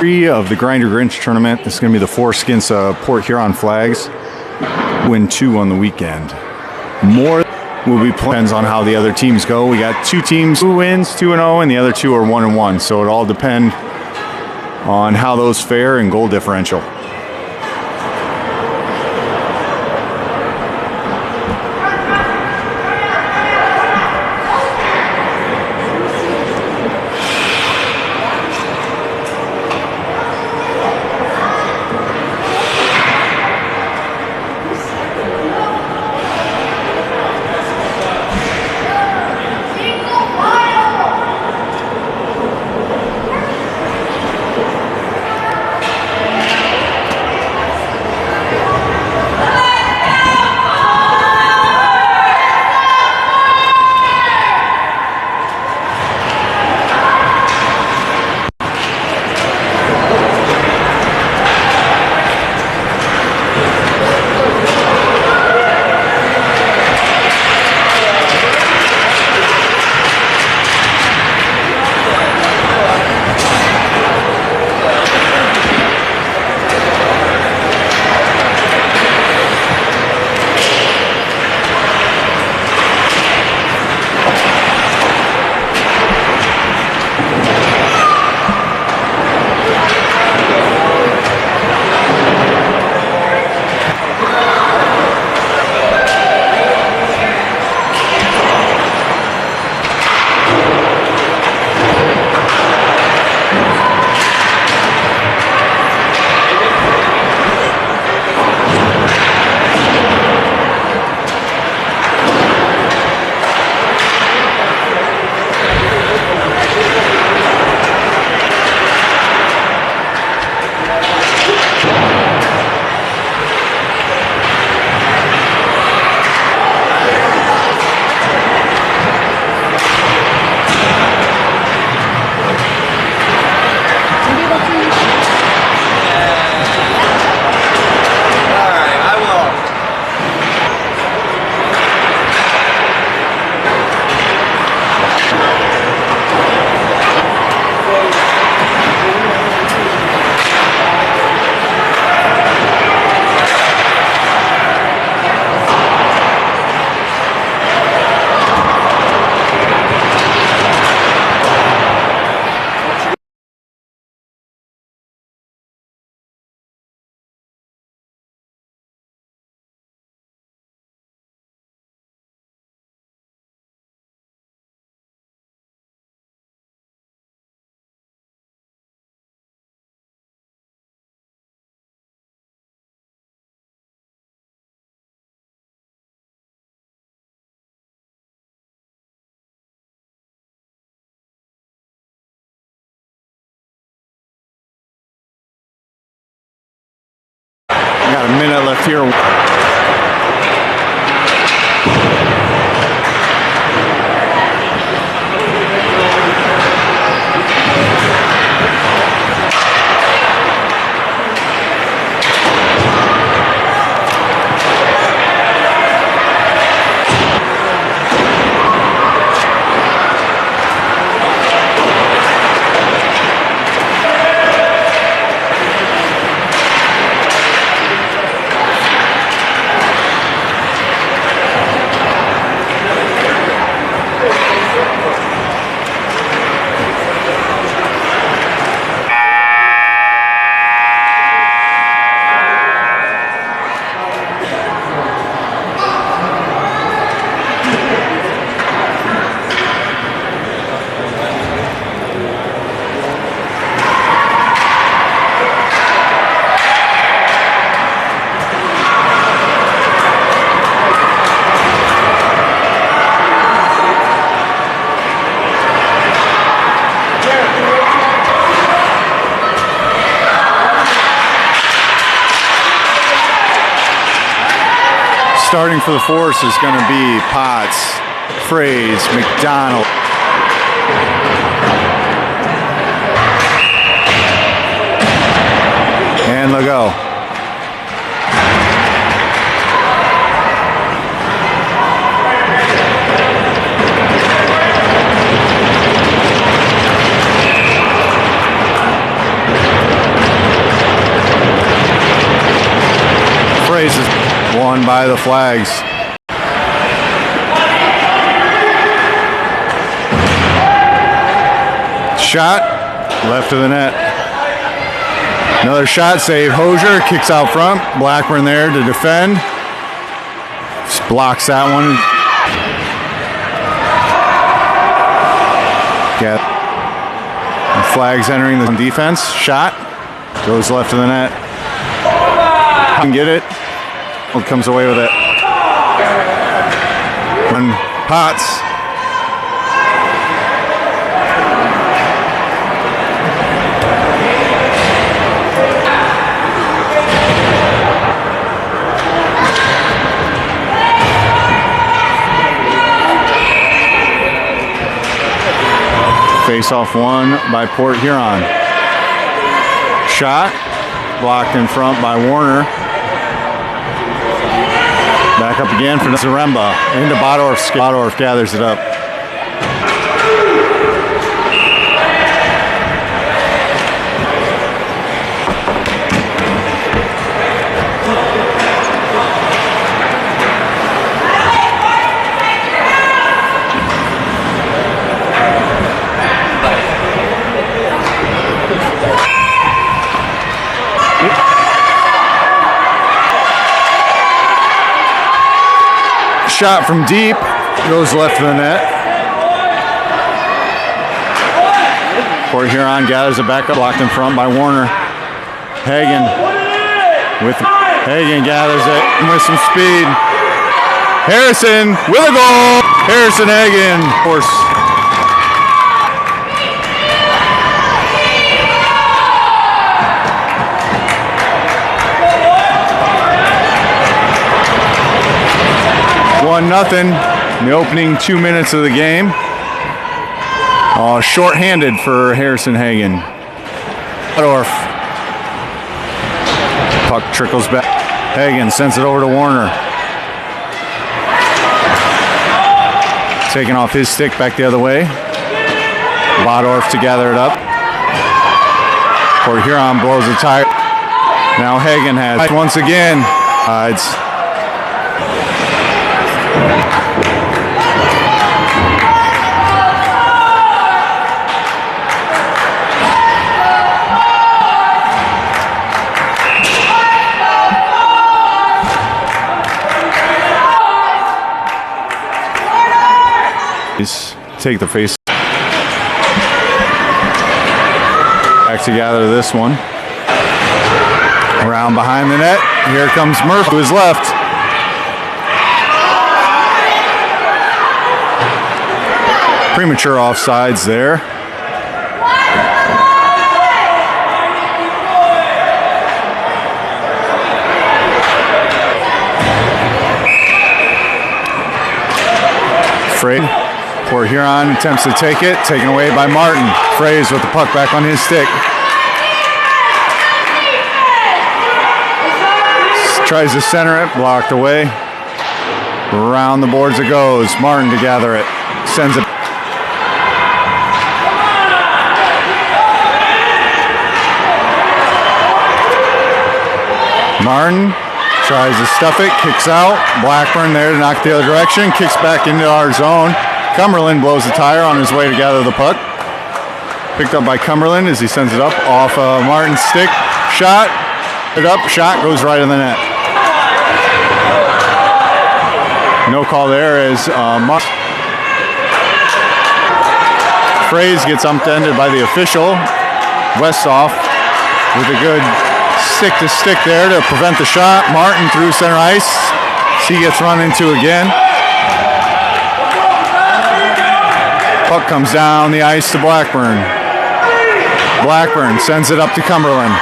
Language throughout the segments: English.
3 of the Grinder Grinch tournament. This is going to be the 4 against Port Huron flags. Win 2 on the weekend. More will be depends on how the other teams go. We got 2 teams who wins 2-0, and the other 2 are 1-1. So it all depends on how those fare and goal differential. Got a minute left here. Starting for the Force is going to be Potts, Fraze, McDonald. And Legault. by the flags. Shot, left of the net. Another shot save. Hosier kicks out front. Blackburn there to defend. Just blocks that one. Get flags entering the defense. Shot goes left of the net. Can get it. Comes away with it. One Potts. Face-off won by Port Huron. Shot, blocked in front by Warner. Back up again for Zaremba. Into Bodorf. Bodorf gathers it up. Shot from deep, goes left of the net. Port Huron gathers it back up, blocked in front by Warner. Hagen gathers it with some speed. Harrison with a goal. Harrison Hagen, of course. Nothing in the opening 2 minutes of the game. Short-handed for Harrison Hagen. Bodorf. Puck trickles back. Hagen sends it over to Warner. Taking off his stick back the other way. Bodorf to gather it up. Port Huron blows the tire. Now Hagen has once again. Take the face back to gather this one. Around behind the net. Here comes Murphy to his left. Premature offsides there. Frey. Port Huron attempts to take it, taken away by Martin. Frays with the puck back on his stick. Tries to center it, blocked away. Around the boards it goes. Martin to gather it. Sends it. Martin tries to stuff it, kicks out. Blackburn there to knock the other direction, kicks back into our zone. Cumberland blows the tire on his way to gather the puck. Picked up by Cumberland as he sends it up off Martin's stick. Shot, it up, shot goes right in the net. No call there as Fraze gets upended by the official. Westhoff with a good stick-to-stick there to prevent the shot. Martin through center ice. He gets run into again. Puck comes down the ice to Blackburn. Blackburn sends it up to Cumberland.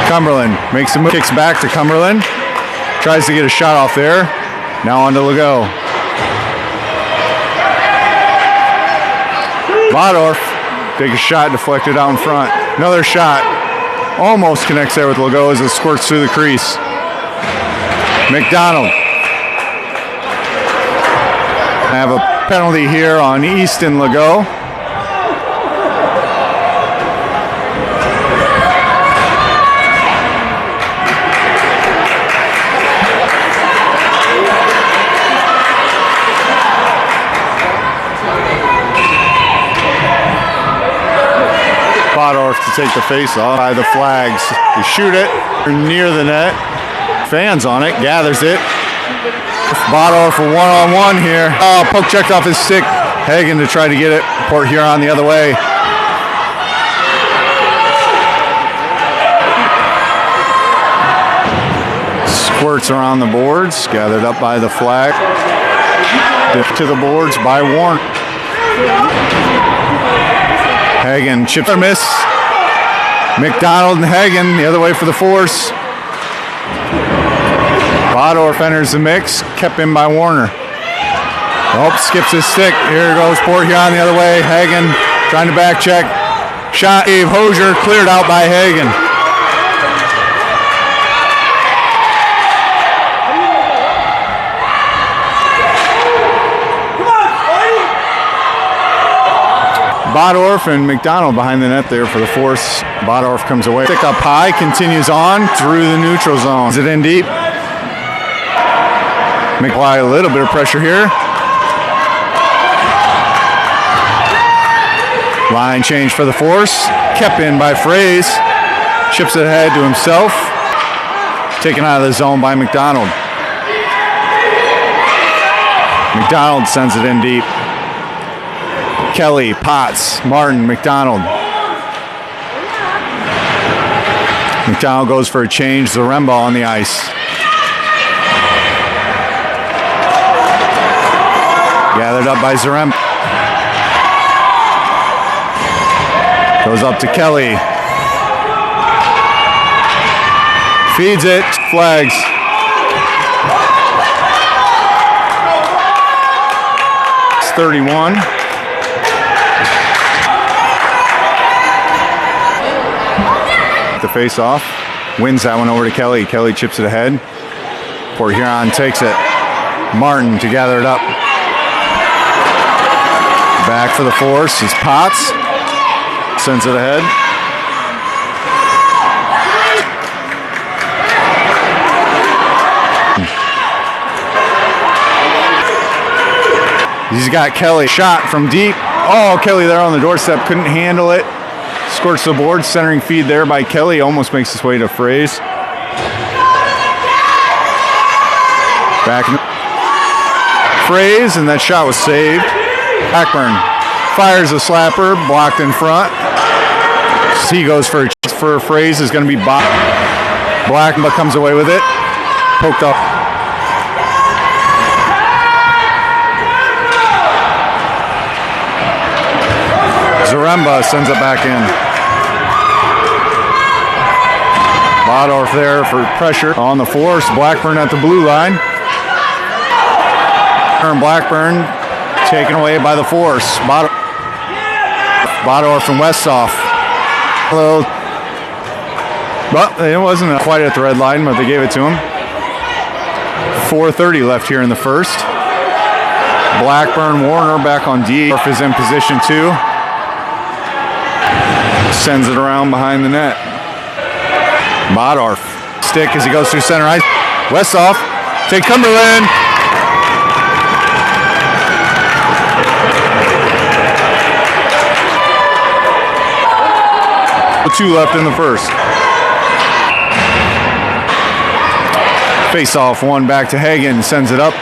Cumberland makes a move, kicks back to Cumberland. Tries to get a shot off there. Now on to Legault. Bodorf, take a shot, deflected out in front. Another shot. Almost connects there with Legault as it squirts through the crease. McDonald. Have a penalty here on Easton Legault. to take the face off by the flags. They shoot it near the net. Fans on it, gathers it. Bodor for one-on-one here. Oh, poke checked off his stick. Hagen to try to get it. Port Huron the other way. Squirts around the boards, gathered up by the flag. Dip to the boards by Warren. Hagen chips or miss. McDonald and Hagen the other way for the force. Bodorf enters the mix, kept in by Warner. Oh, skips his stick. Here goes Port Huron the other way. Hagen trying to back check. Shot, Dave Hosier, cleared out by Hagen. Bodorf and McDonald behind the net there for the force. Bodorf comes away. Stick up high, continues on through the neutral zone. Is it in deep? Apply a little bit of pressure here. Line change for the force. Kept in by Fraze. Chips it ahead to himself. Taken out of the zone by McDonald. McDonald sends it in deep. Kelly, Potts, Martin, McDonald. McDonald goes for a change. Zaremba on the ice. Gathered up by Zaremba. Goes up to Kelly. Feeds it. Flags. It's 31. The face off. Wins that one over to Kelly. Kelly chips it ahead. Port Huron takes it. Martin to gather it up. Back for the force is Potts. Sends it ahead. He's got Kelly. Shot from deep. Oh, Kelly there on the doorstep. Couldn't handle it. Squirts the board. Centering feed there by Kelly. Almost makes his way to Fraze. Back. Fraze, and that shot was saved. Blackburn fires a slapper, blocked in front. He goes for a Fraze, is going to be Blackburn comes away with it. Poked up. Zaremba sends it back in. Bodorf there for pressure on the force. Blackburn at the blue line. Blackburn taken away by the force. Bodorf from Westhoff. Hello. But it wasn't quite at the red line, but they gave it to him. 4:30 left here in the first. Blackburn, Warner back on D. Bodorf is in position too. Sends it around behind the net. Bodorf. Stick as he goes through center ice. Westhoff. Take Cumberland. Two left in the first. Face off one back to Hagen. Sends it up.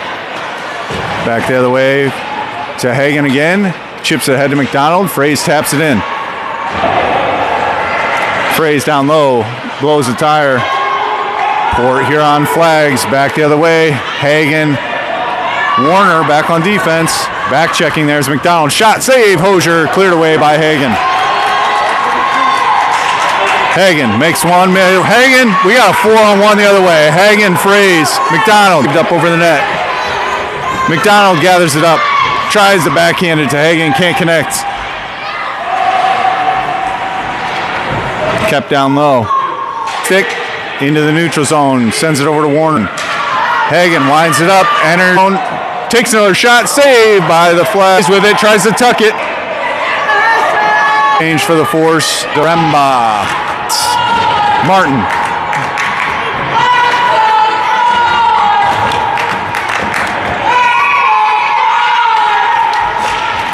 Back the other way to Hagen again. Chips it ahead to McDonald. Fraze taps it in. Fraze down low. Blows the tire. Port Huron flags. Back the other way. Hagen. Warner back on defense. Back checking. There's McDonald. Shot. Save. Hosier. Cleared away by Hagen. Hagen makes one. Hagen, we got a 4-on-1 the other way. Hagen, Fraze, McDonald up over the net. McDonald gathers it up, tries to backhand it to Hagen, can't connect. Kept down low. Stick into the neutral zone, sends it over to Warren. Hagen winds it up, enters, takes another shot, saved by the Flags with it, tries to tuck it. Change for the force, Zaremba. Martin.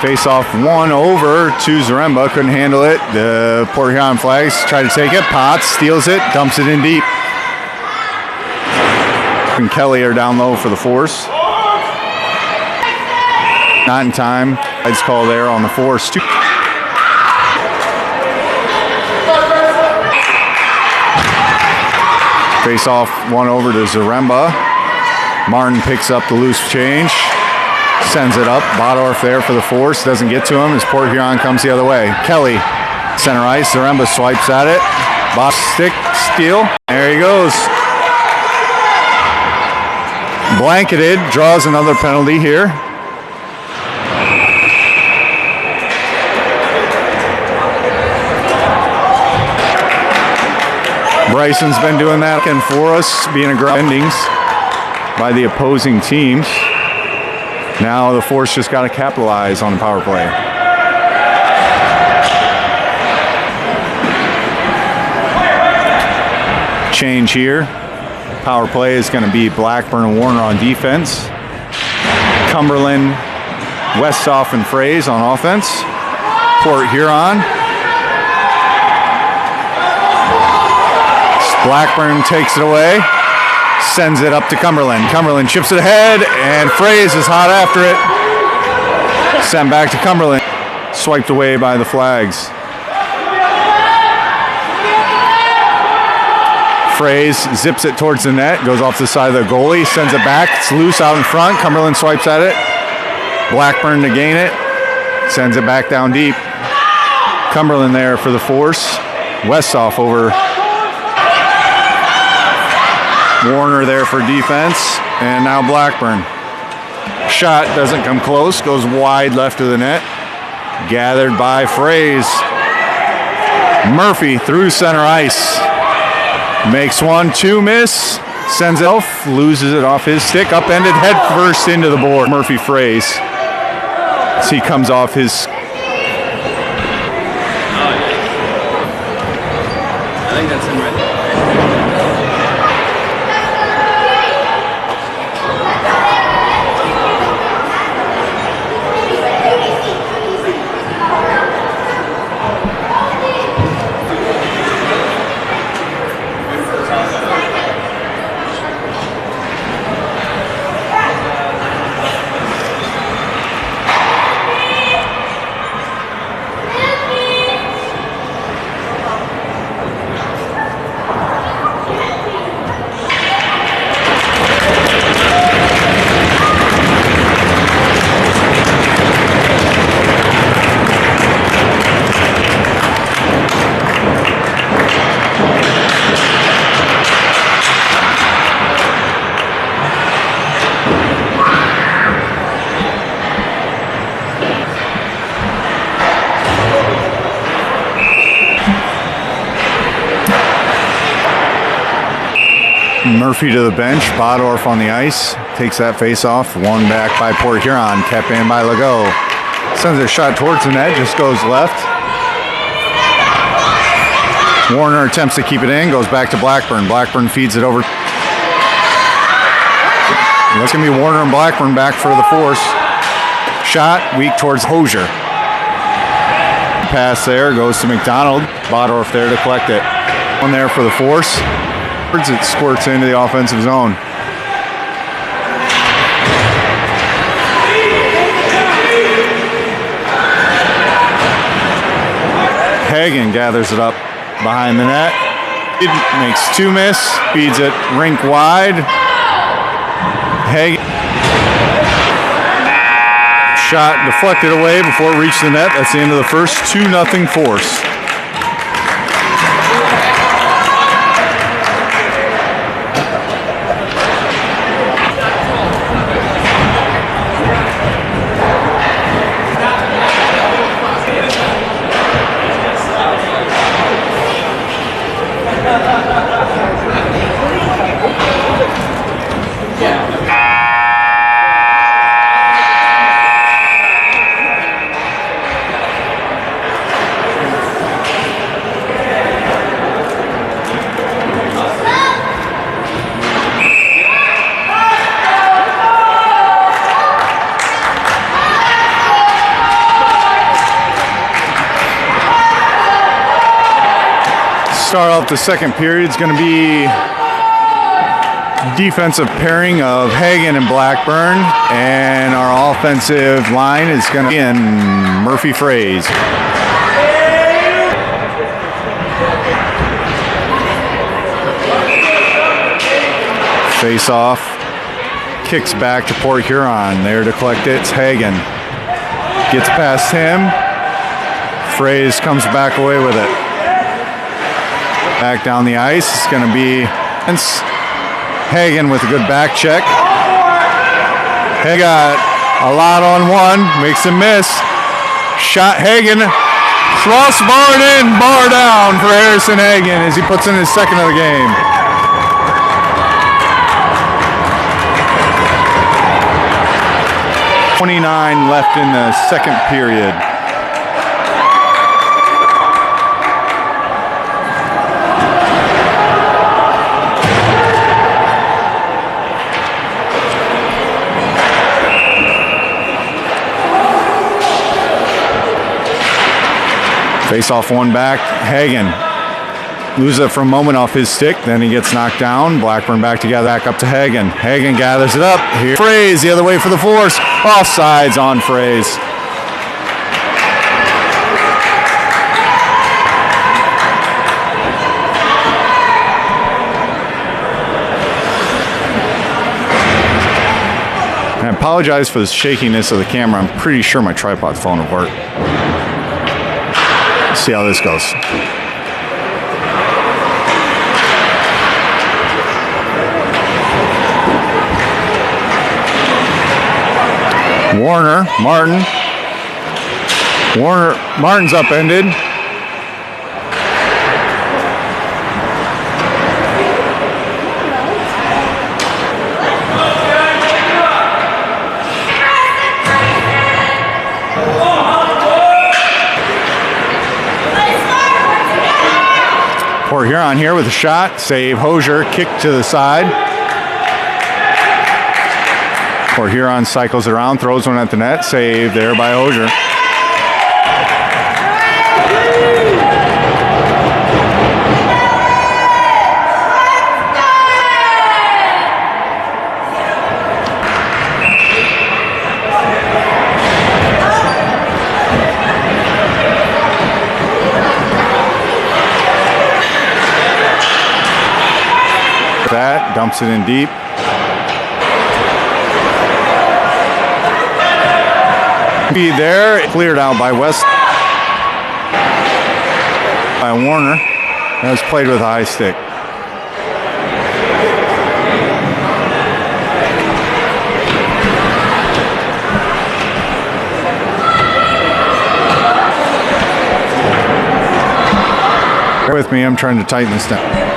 Face off one over to Zaremba. Couldn't handle it. The Port Huron Flags try to take it. Potts steals it, dumps it in deep. And Kelly are down low for the force. Not in time. Heads call there on the force. Face off one over to Zaremba. Martin picks up the loose change. Sends it up. Bodorf there for the force. Doesn't get to him as Port Huron comes the other way. Kelly, center ice. Zaremba swipes at it. Boss stick, steal. There he goes. Blanketed, draws another penalty here. Bryson's been doing that and for us, being aggressive endings by the opposing teams. Now the force just got to capitalize on the power play. Change here. Power play is going to be Blackburn and Warner on defense. Cumberland, Westhoff, and Fraze on offense. Port Huron. Blackburn takes it away. Sends it up to Cumberland. Cumberland chips it ahead, and Fraze is hot after it. Sent back to Cumberland. Swiped away by the Flags. Fraze zips it towards the net, goes off the side of the goalie, sends it back. It's loose out in front. Cumberland swipes at it. Blackburn to gain it. Sends it back down deep. Cumberland there for the force. Westhoff over. Warner there for defense, and now Blackburn. Shot doesn't come close, goes wide left of the net. Gathered by Fraze. Murphy through center ice. Makes 1-2 miss. Sends it off, loses it off his stick. Upended head first into the board. Murphy Fraze. As he comes off his. I think that's him right there. Murphy to the bench. Bodorf on the ice. Takes that face off. One back by Port Huron. Kept in by Legault. Sends a shot towards the net. Just goes left. Warner attempts to keep it in. Goes back to Blackburn. Blackburn feeds it over. That's going to be Warner and Blackburn back for the force. Shot weak towards Hosier. Pass there. Goes to McDonald. Bodorf there to collect it. One there for the force. It squirts into the offensive zone. Hagen gathers it up behind the net. It makes 2 miss. Feeds it rink wide. Hagen. Shot deflected away before it reached the net. That's the end of the first. 2-0 force. Start off the second period is going to be defensive pairing of Hagen and Blackburn, and our offensive line is going to be in Murphy Fraze. Face off, kicks back to Port Huron. There to collect it, it's Hagen. Gets past him. Fraze comes back away with it. Back down the ice, it's going to be Hagen with a good back check. Hagen got a lot on one, makes him miss. Shot Hagen, crossbar in, bar down for Harrison Hagen as he puts in his second of the game. .29 left in the second period. Face off one back, Hagen. Loses it for a moment off his stick, then he gets knocked down. Blackburn back together, back up to Hagen. Hagen gathers it up. Here, Fraze the other way for the force. Offsides on Fraze. I apologize for the shakiness of the camera. I'm pretty sure my tripod phone will work. Let's see how this goes. Martin's upended. Port Huron here with a shot, save Hosier, kick to the side. Port Huron cycles it around, throws one at the net, save there by Hosier. That dumps it in deep. Be there, cleared out by West by Warner. That was played with a high stick. Bear with me, I'm trying to tighten this down.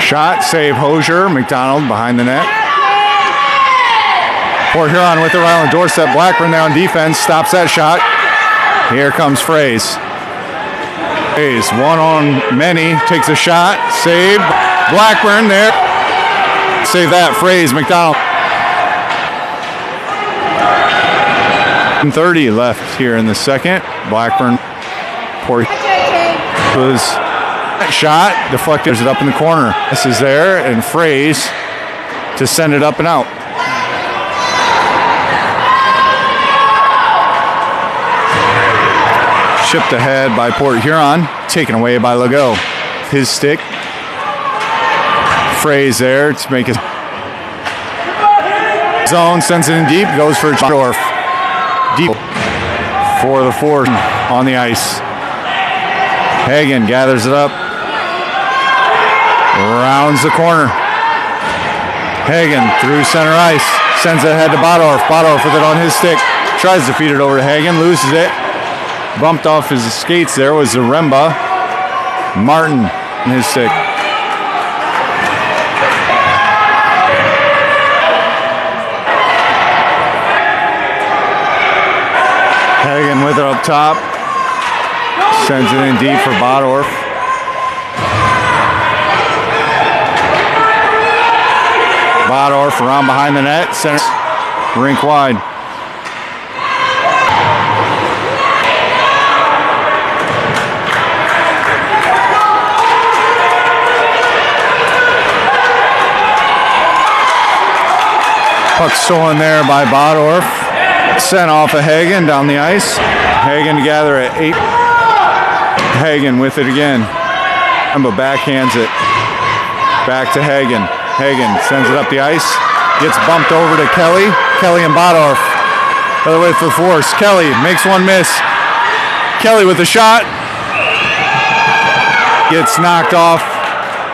Shot, save Hosier, McDonald behind the net. Port Huron with it right on the doorstep. Blackburn there on defense, stops that shot. Here comes Fraze. Fraze, one on many, takes a shot, save. Blackburn there. Save that, Fraze, McDonald. 30 left here in the second. Blackburn, Port was shot, deflected it up in the corner. This is there, and Fraze to send it up and out. Chipped ahead by Port Huron, taken away by Legault. His stick. Fraze there to make his zone, sends it in deep, goes for Dorf. Deep for the fourth on the ice. Hagen gathers it up. Rounds the corner. Hagen through center ice. Sends it ahead to Bodorf. Bodorf with it on his stick. Tries to feed it over to Hagen. Loses it. Bumped off his skates there was Zaremba. Martin on his stick. Hagen with it up top. Sends it in deep for Bodorf. Bodorf around behind the net, center, rink wide. Puck stolen there by Bodorf. Sent off of Hagen down the ice. Hagen to gather at 8. Hagen with it again. But backhands it. Back to Hagen. Hagen sends it up the ice. Gets bumped over to Kelly. Kelly and Bodorf. Other way for the force. Kelly makes one miss. Kelly with a shot. Gets knocked off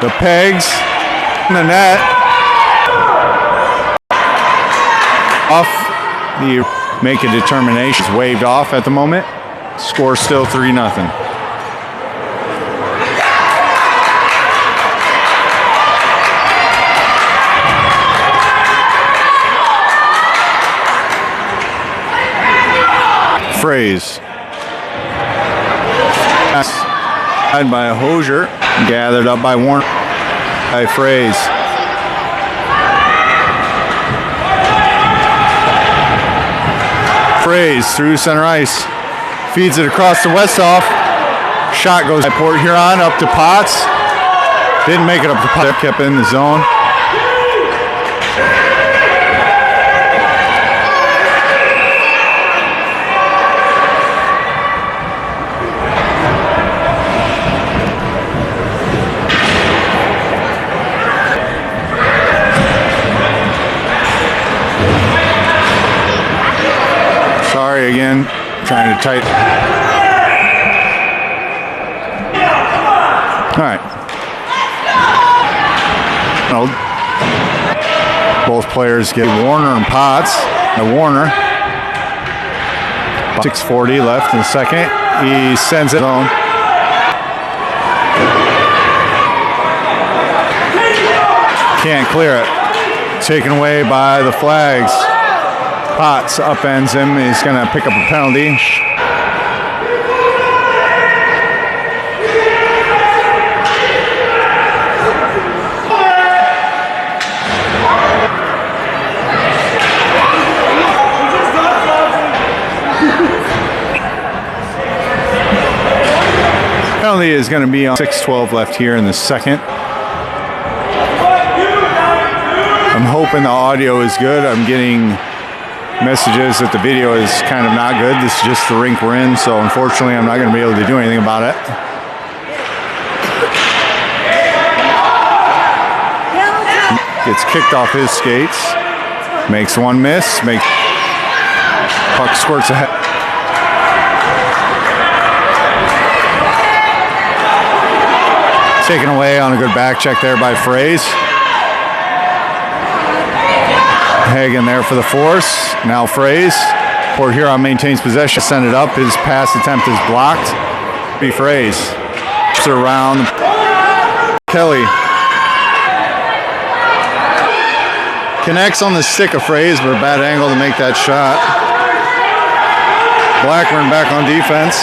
the pegs in the net. Off the make a determination. It's waved off at the moment. Score still 3-0. Phrase. Passed by Hosier. Gathered up by Warner. By Phrase. Phrase through center ice. Feeds it across to Westhoff. Shot goes by Port Huron up to Potts. Didn't make it up to Potts. Kept in the zone. Sorry again, trying to tighten. All right. Both players get Warner and Potts. Warner. 6:40 left in the second. He sends it home. Can't clear it. Taken away by the Flags. Potts upends him. He's going to pick up a penalty. Penalty is going to be on 6:12 left here in the second. I'm hoping the audio is good. I'm getting messages that the video is kind of not good. This is just the rink we're in, so unfortunately I'm not going to be able to do anything about it. Gets kicked off his skates. Makes one miss. Puck squirts ahead. Taken away on a good back check there by Phrase. Hagen there for the force. Now Phrase. Port Huron maintains possession. Send it up. His pass attempt is blocked. Be Phrase. Around. Kelly. Connects on the stick of Phrase, but a bad angle to make that shot. Blackburn back on defense.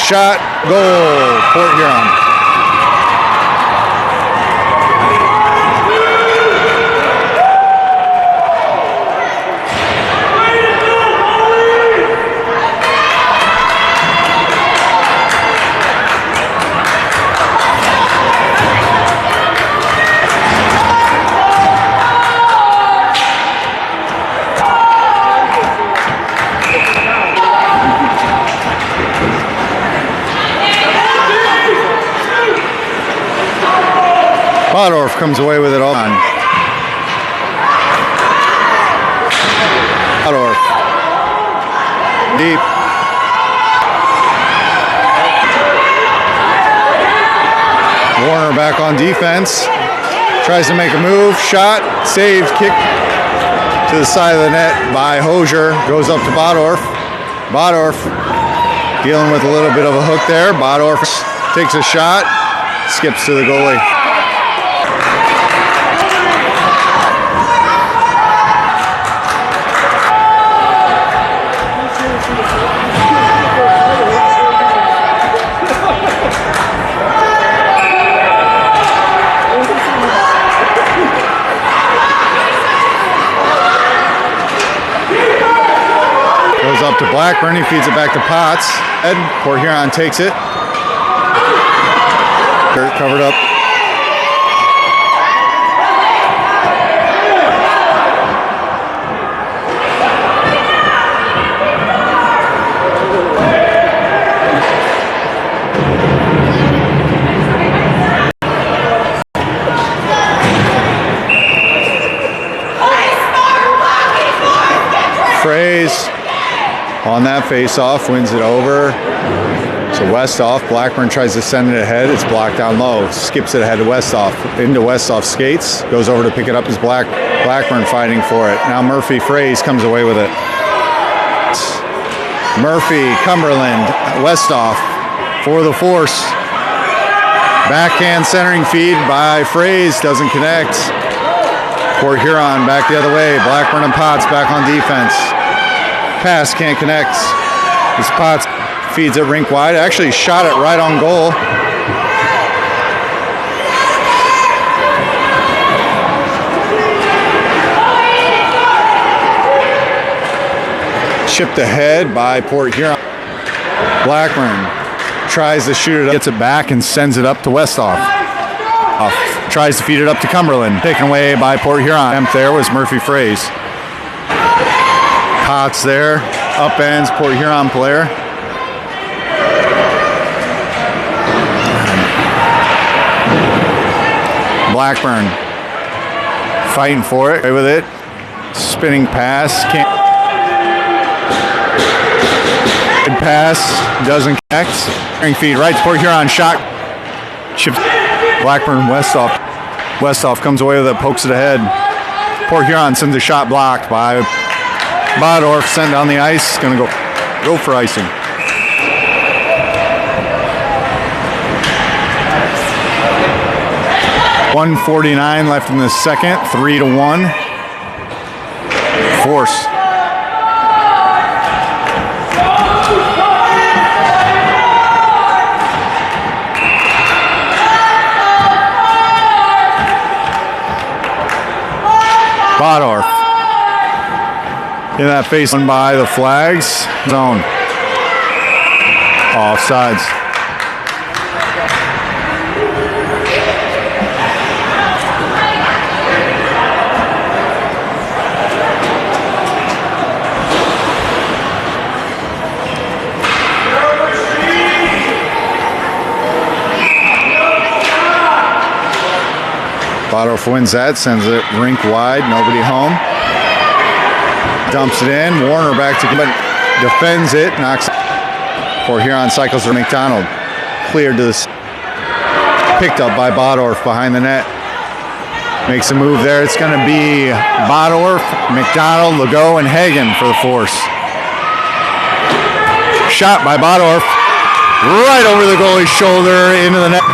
Shot. Goal. Port Huron. Bodorf comes away with it all. Bodorf. Deep. Warner back on defense. Tries to make a move. Shot. Saved. Kick to the side of the net by Hosier. Goes up to Bodorf. Bodorf dealing with a little bit of a hook there. Bodorf takes a shot. Skips to the goalie. to Blackburn. He feeds it back to Potts. Port Huron takes it. Dirt covered up. Fraze on that face-off, wins it over. So Westhoff, Blackburn tries to send it ahead. It's blocked down low. Skips it ahead to Westhoff. Into Westhoff skates. Goes over to pick it up as Blackburn fighting for it. Now Murphy Fraze comes away with it. Murphy, Cumberland, Westhoff for the force. Backhand centering feed by Fraze. Doesn't connect. Port Huron back the other way. Blackburn and Potts back on defense. Pass can't connect. This Potts feeds it rink wide. Actually shot it right on goal. Chipped ahead by Port Huron. Blackburn tries to shoot it up. Gets it back and sends it up to Westhoff. Tries to feed it up to Cumberland. Taken away by Port Huron. There was Murphy Fraze. Potts there. Upends Port Huron player. Blackburn fighting for it. Away with it. Spinning pass. Can't. Good pass. Doesn't connect. Feed right to Port Huron. Shot. Chips. Blackburn, Westhoff. Westhoff comes away with it, pokes it ahead. Port Huron sends a shot blocked by Bodorf, sent down the ice. Going to go for icing. .149 left in the second. 3-1. Force. Bodorf in that face one by the flags zone. Offsides. Bodorf wins that, sends it rink wide, nobody home. Dumps it in, Warner back to, but defends it, knocks. Port Huron cycles to McDonald. Cleared to the, picked up by Bodorf behind the net. Makes a move there. It's going to be Bodorf, McDonald, Legault, and Hagen for the force. Shot by Bodorf, right over the goalie's shoulder into the net.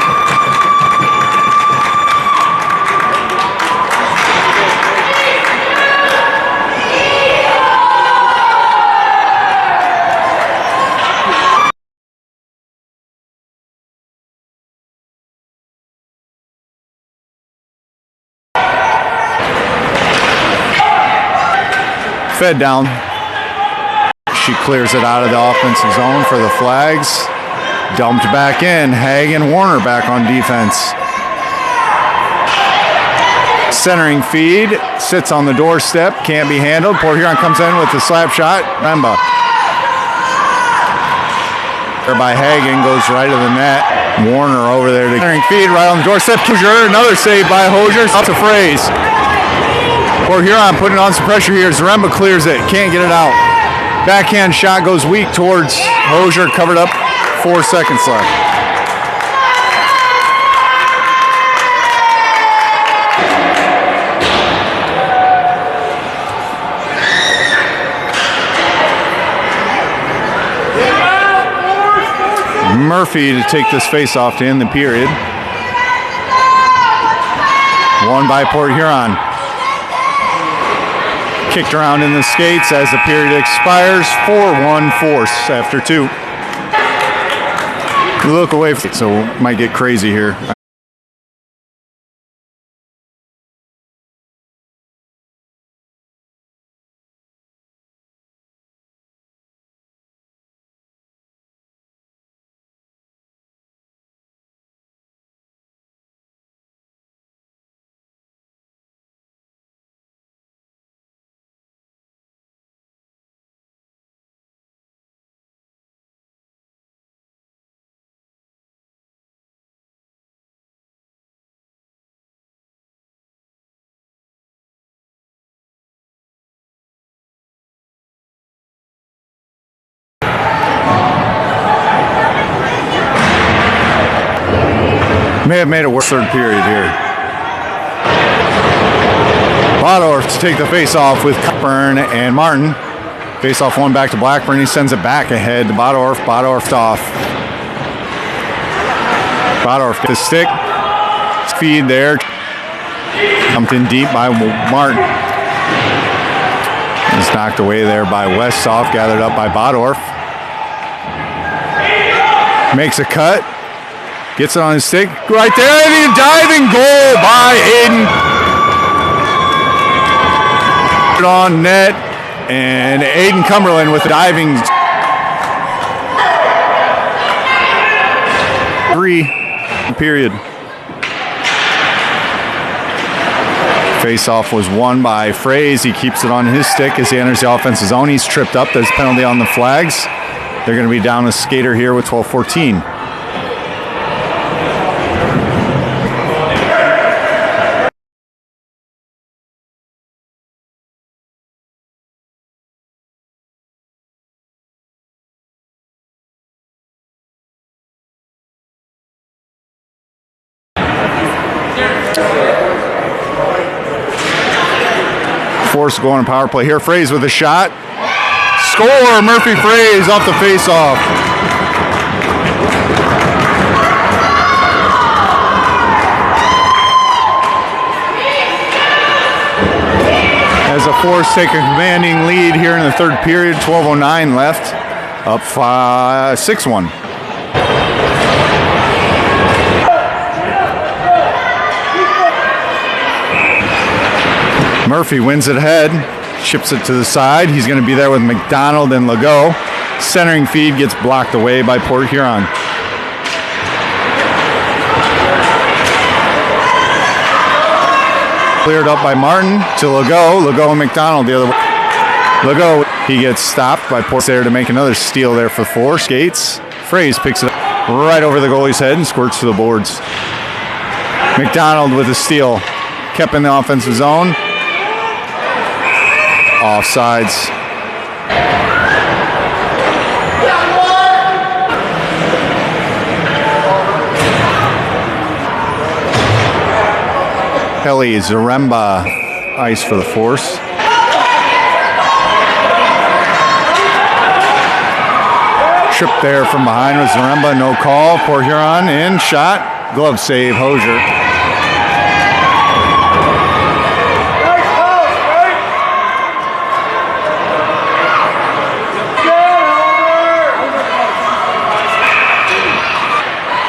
Fed down. She clears it out of the offensive zone for the flags. Dumped back in. Hagen, Warner back on defense. Centering feed. Sits on the doorstep. Can't be handled. Port Huron comes in with the slap shot. Remember. By Hagen goes right to the net. Warner over there to centering feed right on the doorstep. Hosier, another save by Hosier. Up to Fraze. Port Huron putting on some pressure here. Zaremba clears it. Can't get it out. Backhand shot goes weak towards Hosier. Covered up. 4 seconds left. Murphy to take this face-off to end the period. Won by Port Huron. Kicked around in the skates as the period expires. 4-1 force after 2. Look away, so might get crazy here. May have made it worse third period here. Bodorf to take the face-off with Blackburn and Martin. Face-off one back to Blackburn. He sends it back ahead to Bodorf. Bodorf off. Bodorf gets the stick. Feed there. Dumped in deep by Martin. It's knocked away there by Westhoff. Gathered up by Bodorf. Makes a cut. Gets it on his stick. Right there. And a diving goal by Aiden. On net. And Aiden Cumberland with a diving. 3 period. Face-off was won by Fraze. He keeps it on his stick as he enters the offensive zone. He's tripped up. There's a penalty on the flags. They're going to be down a skater here with 12-14. Force going on power play here. Fraze with a shot. Score! Murphy Fraze off the face-off. As the Force take a commanding lead here in the third period. 12:09 left. Up 6-1. Murphy wins it ahead, ships it to the side. He's going to be there with McDonald and Legault. Centering feed gets blocked away by Port Huron. Cleared up by Martin to Legault. Legault and McDonald the other way. Legault, he gets stopped by Port there to make another steal there for 4 skates. Fraze picks it up right over the goalie's head and squirts to the boards. McDonald with a steal. Kept in the offensive zone. Offsides. Kelly Zaremba ice for the Force. Trip there from behind with Zaremba, no call. Port Huron in, shot, glove save, Hosier.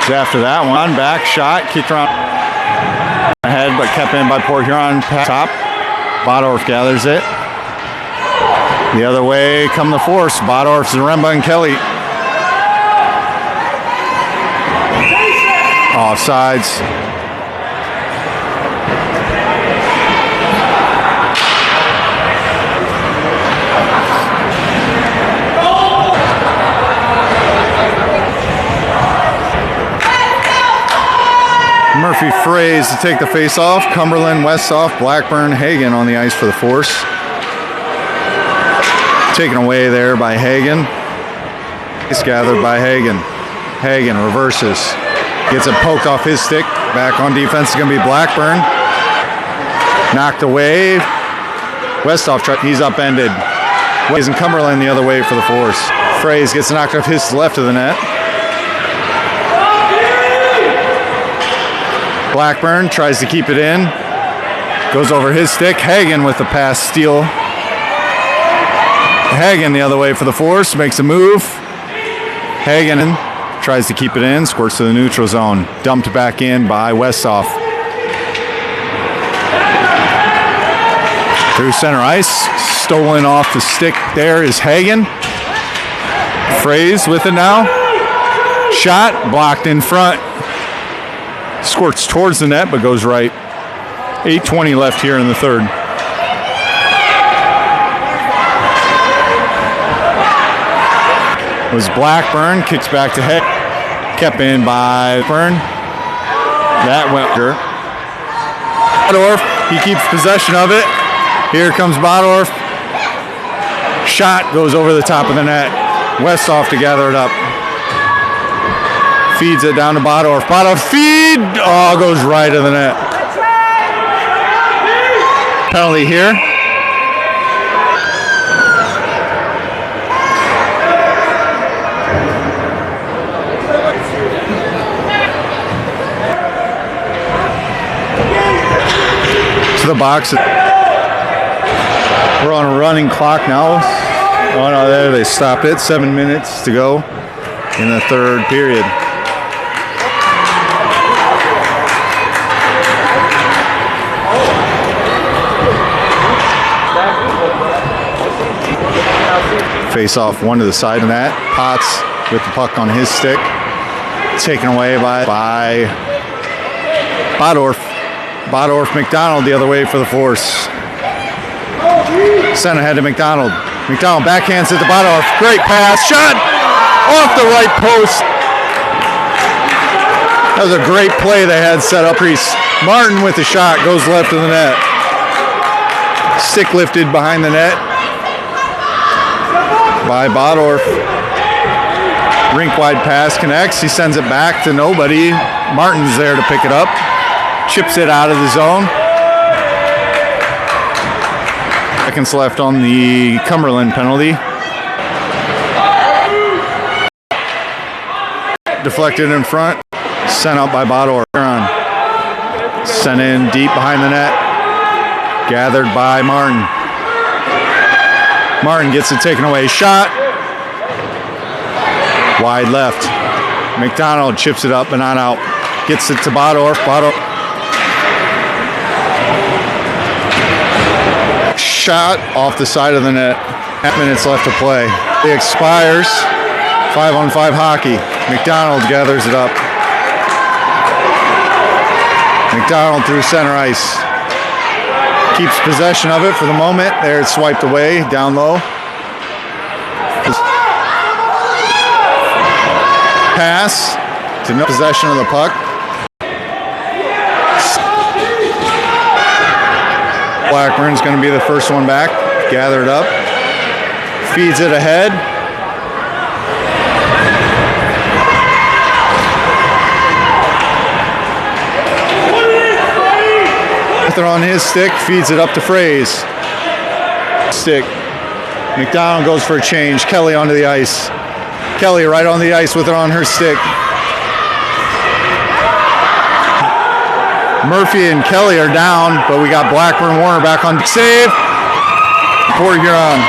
After that one, back shot, kicked around ahead, but kept in by Port Huron. Top, Bodorf gathers it. The other way come the Force. Bodorf, Zaremba, and Kelly. Offsides. Murphy Fraze to take the face-off. Cumberland, Westhoff, Blackburn, Hagen on the ice for the Force. Taken away there by Hagen. It's gathered by Hagen. Hagen reverses. Gets it poked off his stick. Back on defense is going to be Blackburn. Knocked away. Westhoff, he's upended. Fraze and Cumberland the other way for the Force. Fraze gets knocked off his left of the net. Blackburn tries to keep it in. Goes over his stick. Hagen with the pass steal. Hagen the other way for the Force. Makes a move. Hagen tries to keep it in. Squirts to the neutral zone. Dumped back in by Westhoff. Through center ice. Stolen off the stick there is Hagen. Fraze with it now. Shot blocked in front. Squirts towards the net, but goes right. 8:20 left here in the third. Was Blackburn, kicks back to head. Kept in by Burn. That went under. Bodorf, he keeps possession of it. Here comes Bodorf. Shot goes over the top of the net. Westhoff to gather it up. Feeds it down to Bodorf. Bodorf feed. Oh, goes right to the net. Penalty here. To the box. We're on a running clock now. Oh no, there they stopped it. 7 minutes to go in the third period. Face off one to the side of that. Potts with the puck on his stick. Taken away by Bodorf. Bodorf, McDonald the other way for the Force. Sent ahead to McDonald. McDonald backhands it to Bodorf. Great pass. Shot off the right post. That was a great play they had set up. Martin with the shot goes left of the net. Stick lifted behind the net by Bodorf. Rink wide pass connects. He sends it back to nobody. Martin's there to pick it up. Chips it out of the zone. Seconds left on the Cumberland penalty. Deflected in front. Sent out by Bodorf. Huron. Sent in deep behind the net. Gathered by Martin. Martin gets it taken away. Shot. Wide left. McDonald chips it up but not out. Gets it to Bodorf. Bodorf. Shot off the side of the net. 8 minutes left to play. It expires. 5-on-5 hockey. McDonald gathers it up. McDonald through center ice. Keeps possession of it for the moment. There it's swiped away. Down low. Pass to no possession of the puck. Blackburn's going to be the first one back. Gathered up. Feeds it ahead. They're on his stick. Feeds it up to Fraze. Stick. McDonald goes for a change. Kelly onto the ice. Kelly right on the ice with it on her stick. Murphy and Kelly are down, but we got Blackburn Warner back on save. Port Huron.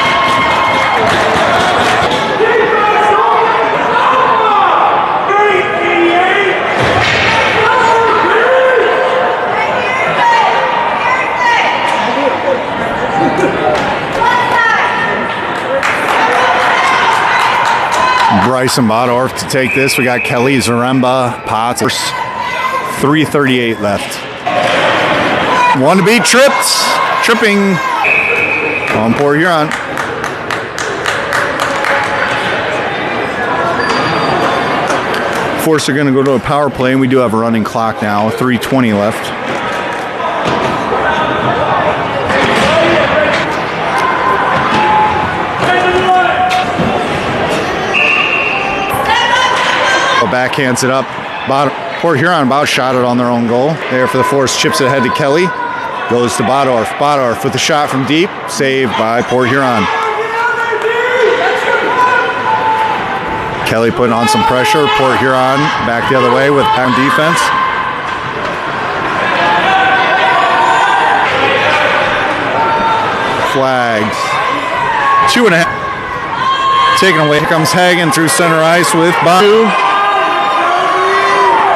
Bryson Bodorf to take this. We got Kelly, Zaremba, Potts. 3:38 left. One to be tripped. Tripping on Port Huron. Force are going to go to a power play, and we do have a running clock now. 3:20 left. Backhands it up. Port Huron about shot it on their own goal. There for the Force. Chips it ahead to Kelly. Goes to Bodorf. Bodorf with the shot from deep. Saved by Port Huron. Kelly putting on some pressure. Port Huron back the other way with pound defense. Flags. 2.5. Taken away. Here comes Hagen through center ice with Bondu.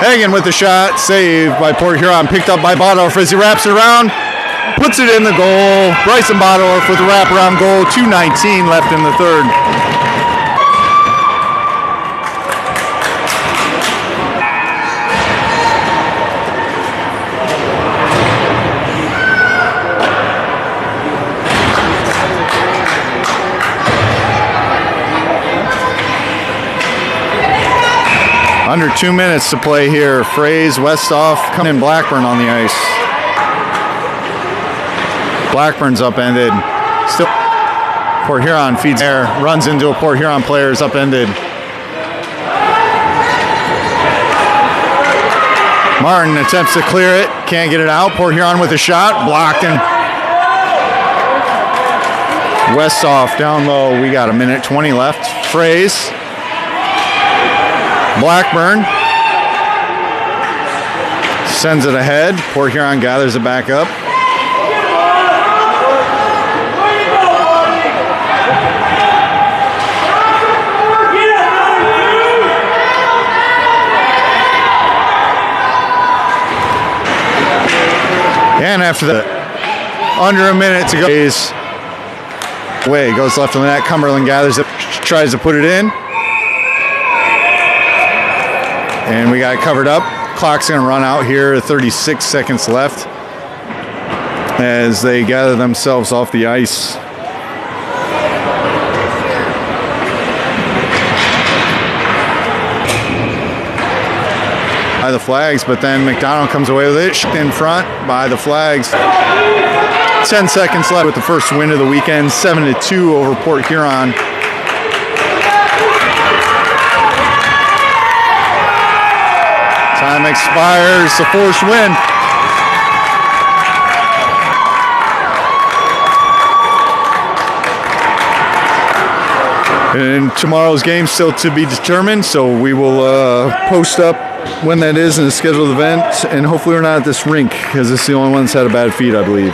Hagen with the shot, saved by Port Huron, picked up by Bodorf as he wraps it around, puts it in the goal. Bryson Bodorf with the wraparound goal, 2:19 left in the third. Under 2 minutes to play here. Fraze, Westoff, coming in. Blackburn on the ice. Blackburn's upended. Still, Port Huron feeds air, runs into a Port Huron player, is upended. Martin attempts to clear it, can't get it out. Port Huron with a shot, blocked, and Westhoff down low. We got a minute 20 left. Fraze. Blackburn sends it ahead. Port Huron gathers it back up. And after that, under a minute to go. Way goes left of the net. Cumberland gathers it, tries to put it in. And we got it covered up. Clock's going to run out here. 36 seconds left as they gather themselves off the ice. By the flags, but then McDonald comes away with it in front by the flags. 10 seconds left with the first win of the weekend, 7-2 over Port Huron. Time expires, the forced win. And tomorrow's game still to be determined, so we will post up when that is in the scheduled event, and hopefully we're not at this rink because it's the only one that's had a bad feed, I believe.